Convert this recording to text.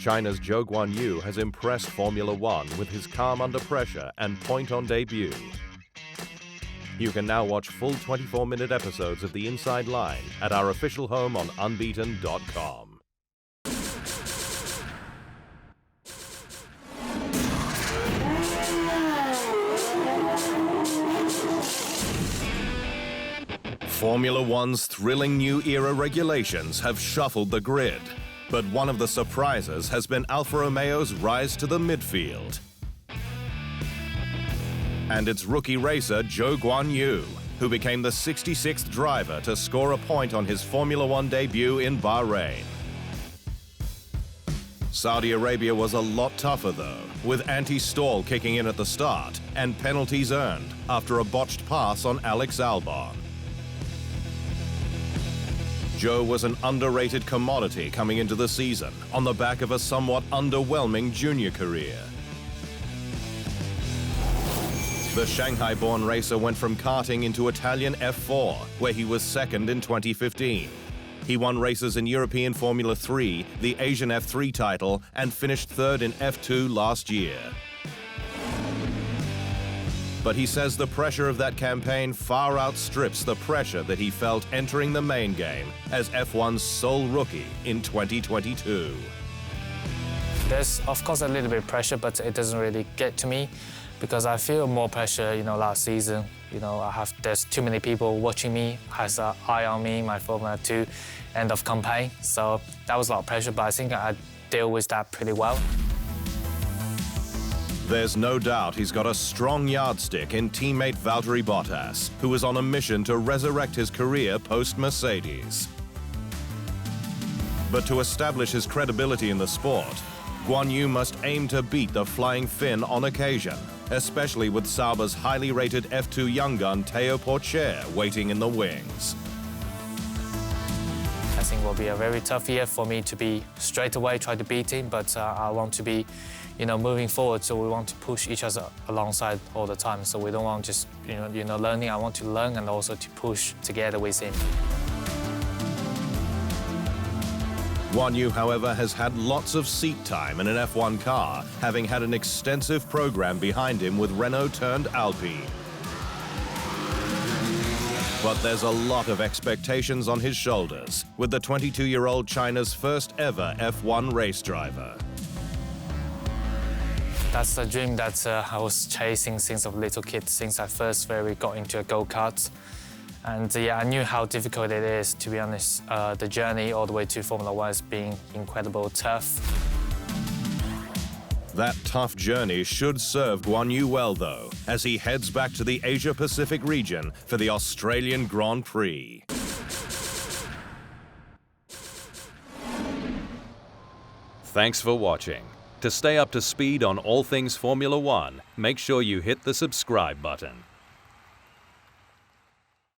China's Zhou Guanyu has impressed Formula One with his calm under pressure and point on debut. You can now watch full 24-minute episodes of The Inside Line at our official home on unbeaten.com. Formula One's thrilling new era regulations have shuffled the grid, but one of the surprises has been Alfa Romeo's rise to the midfield. And its rookie racer Zhou Guanyu, who became the 66th driver to score a point on his Formula One debut in Bahrain. Saudi Arabia was a lot tougher though, with anti-stall kicking in at the start and penalties earned after a botched pass on Alex Albon. Zhou was an underrated commodity coming into the season on the back of a somewhat underwhelming junior career. The Shanghai-born racer went from karting into Italian F4, where he was second in 2015. He won races in European Formula 3, the Asian F3 title, and finished third in F2 last year. But he says the pressure of that campaign far outstrips the pressure that he felt entering the main game as F1's sole rookie in 2022. There's, of course, a little bit of pressure, but it doesn't really get to me because I feel more pressure, last season. There's too many people watching me, has an eye on me, my Formula 2 end of campaign. So that was a lot of pressure, but I think I deal with that pretty well. There's no doubt he's got a strong yardstick in teammate Valtteri Bottas, who is on a mission to resurrect his career post-Mercedes. But to establish his credibility in the sport, Guanyu must aim to beat the Flying Finn on occasion, especially with Sauber's highly rated F2 young gun Théo Pourchaire waiting in the wings. I think it will be a very tough year for me to be straight away try to beat him, but I want to be moving forward, so we want to push each other alongside all the time. So we don't want just, learning. I want to learn and also to push together with him. Guanyu, however, has had lots of seat time in an F1 car, having had an extensive program behind him with Renault turned Alpine. But there's a lot of expectations on his shoulders, with the 22-year-old China's first ever F1 race driver. That's a dream that I was chasing since a little kid, since I first got into a go-kart. And I knew how difficult it is, to be honest. The journey all the way to Formula One has been incredibly tough. That tough journey should serve Guanyu well, though, as he heads back to the Asia-Pacific region for the Australian Grand Prix. Thanks for watching. To stay up to speed on all things Formula One, make sure you hit the subscribe button.